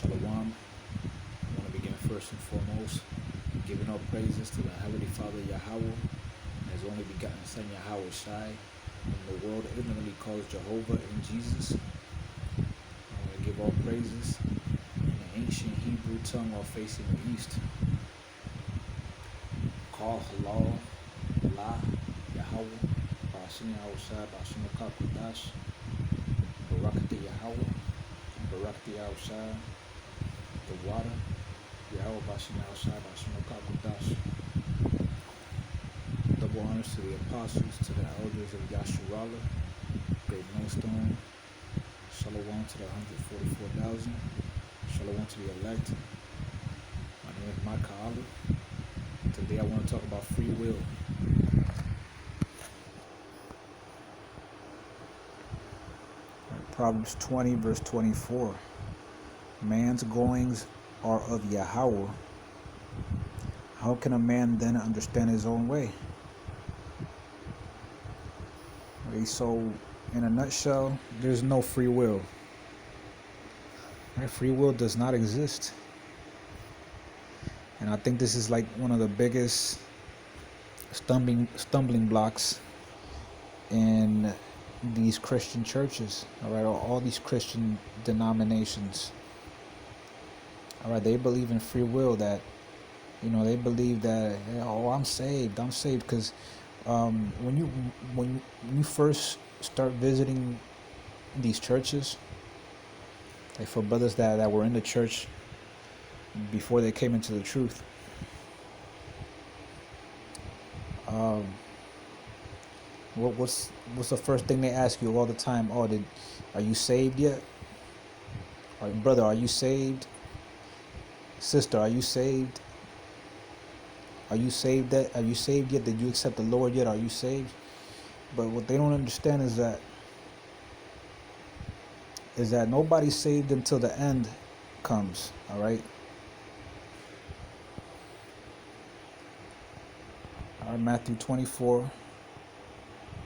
Shalom. I want to begin first and foremost giving all praises to the Heavenly Father Yahweh, His only begotten Son Yahweh Shai, whom the world ignorantly calls Jehovah in Jesus. I want to give all praises in the ancient Hebrew tongue while facing the east. Call halal, la, Yahweh, Ba'ashin Yahweh Shai, Ba'ashin Kodash, Barakati Yahweh, Barakati Yahweh Shai, the water, Yahweh Ba'ashin Yahweh Shai, Ba'ashin Kodash. Double honors to the apostles, to the elders of Yasharala, Greatmillstone. Shalom to the 144,000. Shalom to the elect. My name is Micah. Today I want to talk about free will. Proverbs 20 verse 24. Man's goings are of Yahweh. How can a man then understand his own way? Okay, so in a nutshell, there's no free will. Right? Free will does not exist. And I think this is like one of the biggest stumbling blocks in these Christian churches, all right, all these Christian denominations. All right, they believe in free will, that, they believe that, I'm saved because when you first start visiting these churches, like for brothers that were in the church before they came into the truth, what's the first thing they ask you all the time? Are you saved yet? Or, brother, are you saved? Sister, are you saved? Are you saved yet? Are you saved yet? Did you accept the Lord yet? Are you saved? But what they don't understand is that nobody's saved until the end comes. All right. All right, Matthew 24,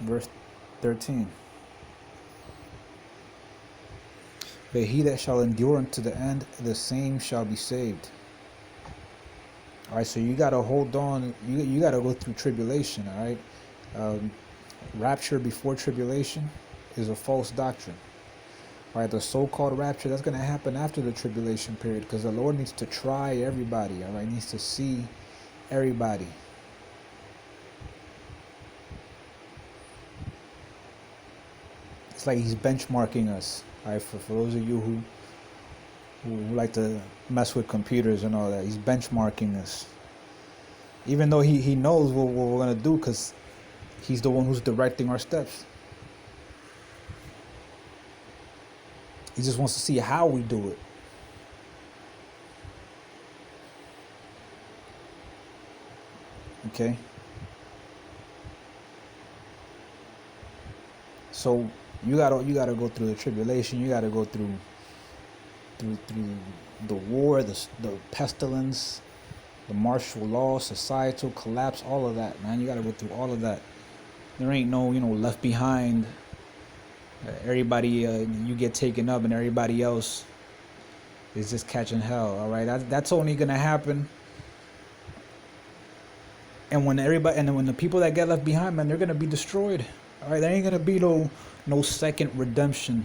verse 13. But he that shall endure unto the end, the same shall be saved. All right, so you got to hold on. You got to go through tribulation, all right? Rapture before tribulation is a false doctrine. All right, the so-called rapture, that's going to happen after the tribulation period, because the Lord needs to try everybody, all right? He needs to see everybody. It's like he's benchmarking us, all right? For those of you who like to mess with computers and all that, he's benchmarking us. Even though he knows what we're going to do, because he's the one who's directing our steps. He just wants to see how we do it. Okay? So you gotta go through the tribulation. You gotta go through the war, the pestilence, the martial law, societal collapse, all of that, man. You gotta go through all of that. There ain't no, left behind. Everybody, you get taken up, and everybody else is just catching hell. All right, that's only gonna happen. And when the people that get left behind, man, they're gonna be destroyed. All right, there ain't gonna be no second redemption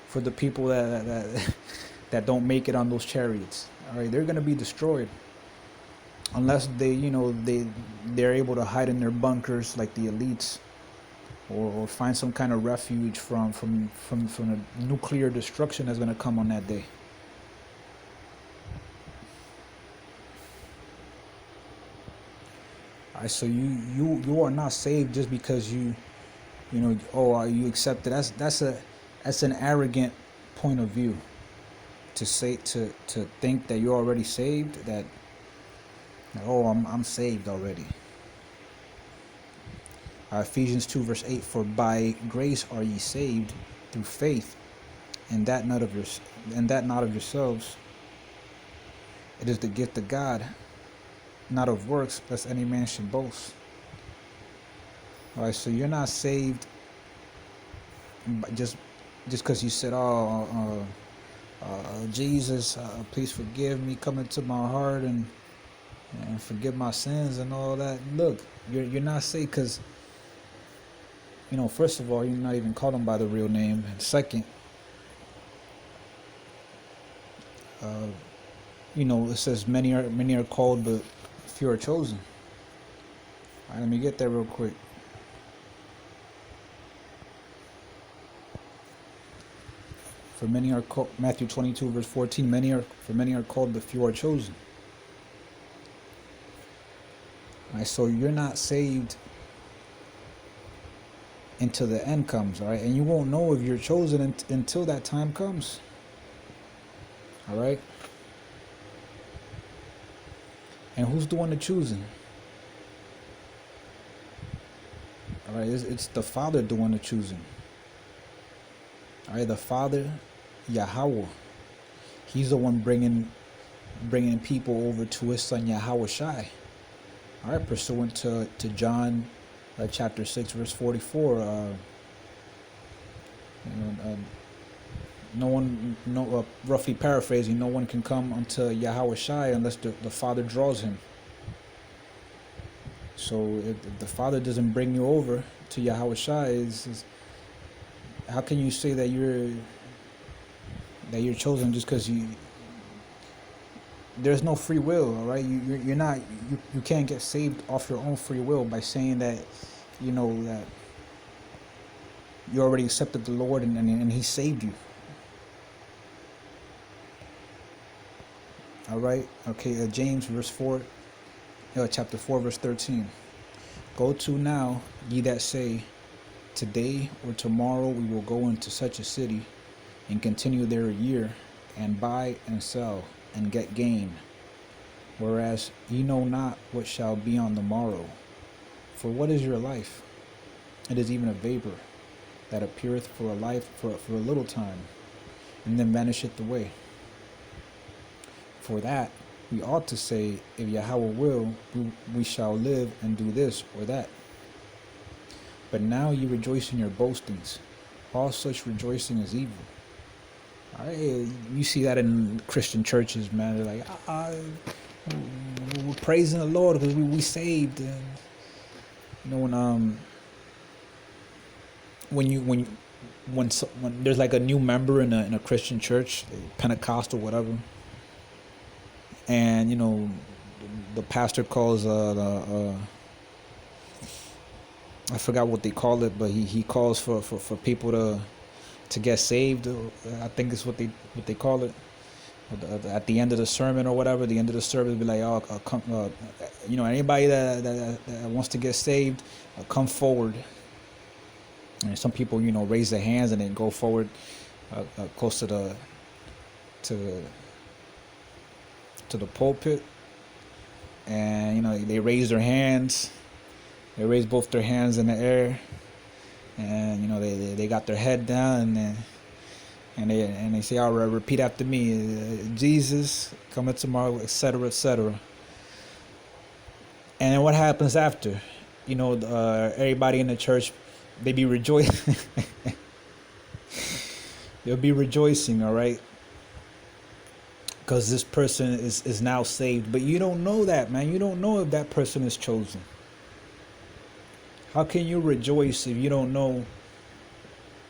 for the people that don't make it on those chariots. All right, they're gonna be destroyed unless they're able to hide in their bunkers like the elites, or find some kind of refuge from the nuclear destruction that's gonna come on that day. All right, so you are not saved just because you accept it. That's an arrogant point of view to think that you're already saved, that I'm saved already. Ephesians 2 verse 8, for by grace are ye saved through faith, and that not of yourselves. It is the gift of God, not of works, lest any man should boast. All right, so you're not saved just because you said, Jesus, please forgive me, come into my heart and forgive my sins and all that. Look, you're not saved because, first of all, you're not even called him by the real name. And second, it says many are called, but few are chosen. All right, let me get there real quick. For many are called, Matthew 22 verse 14. Many are called, but few are chosen. All right, so you're not saved until the end comes, all right? And you won't know if you're chosen until that time comes. All right? And who's the one to choosing? All right, it's the Father the one to choosing. All right, the Father, Yahweh. He's the one bringing people over to his Son Yahweh Shai. All right, pursuant to John chapter 6 verse 44. Roughly paraphrasing, no one can come unto Yahweh Shai unless the Father draws him. So if the Father doesn't bring you over to Yahweh Shai, how can you say that you're chosen just because there's no free will, all right? You can't get saved off your own free will by saying that that you already accepted the Lord and he saved you. All right, okay. James chapter 4 verse 13. Go to now, ye that say, today or tomorrow we will go into such a city and continue there a year and buy and sell and get gain, whereas ye know not what shall be on the morrow. For what is your life? It is even a vapor that appeareth for a life for a little time, and then vanisheth away. For that we ought to say, if Yahweh will, we shall live and do this or that. But now you rejoice in your boastings. All such rejoicing is evil. All right, you see that in Christian churches, man. They're like, we're praising the Lord because we saved. And when there's like a new member in a Christian church, Pentecostal, whatever, and the pastor calls I forgot what they call it, but he calls for people to get saved. I think it's what they call it. At the end of the sermon or whatever, the end of the service, be like, anybody that wants to get saved, come forward. And some people, raise their hands and then go forward close to the pulpit, and they raise their hands. They raise both their hands in the air, and they got their head down, and they say, "All right, repeat after me, Jesus, coming tomorrow," etc., etc. And then what happens after? Everybody in the church, they be rejoicing. They'll be rejoicing, all right, because this person is now saved. But you don't know that, man. You don't know if that person is chosen. How can you rejoice if you don't know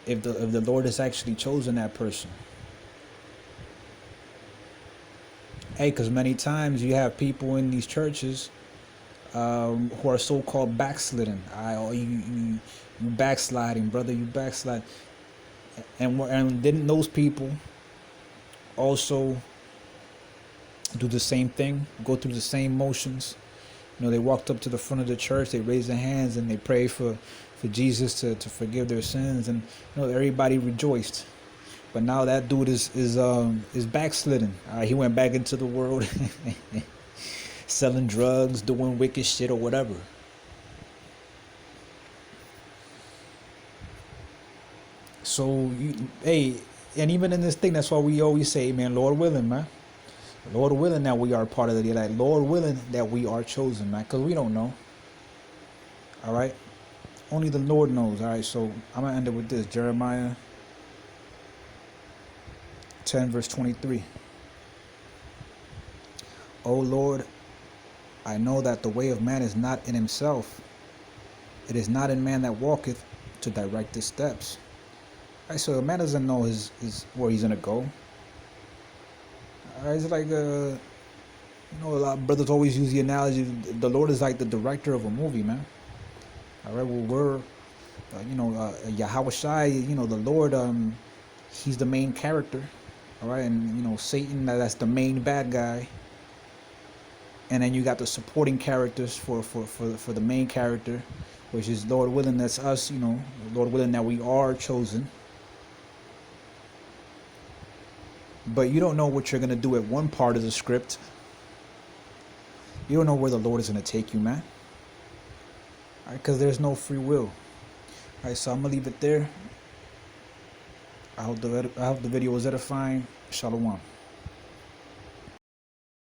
if the Lord has actually chosen that person? Hey, because many times you have people in these churches who are so-called backslidden. You backsliding, brother, you backslide. And didn't those people also do the same thing, go through the same motions? They walked up to the front of the church, they raised their hands, and they prayed for Jesus to forgive their sins, and everybody rejoiced. But now that dude is backslidden. He went back into the world, selling drugs, doing wicked shit or whatever. So and even in this thing, that's why we always say, man, Lord willing, man. Lord willing that we are part of the elect. Lord willing that we are chosen, man, because we don't know. All right? Only the Lord knows. All right, so I'm going to end it with this. Jeremiah 10 verse 23. O Lord, I know that the way of man is not in himself. It is not in man that walketh to direct his steps. All right, so a man doesn't know his where he's gonna go. All right, it's like a lot of brothers always use the analogy. The Lord is like the director of a movie, man. All right, well we're Yahweh Shai, the Lord, he's the main character. All right, and Satan, that's the main bad guy. And then you got the supporting characters for the main character, which is Lord willing, that's us, Lord willing that we are chosen. But you don't know what you're going to do at one part of the script. You don't know where the Lord is going to take you, man. All right, because there's no free will. All right, so I'm going to leave it there. I hope the video was edifying. Shalom.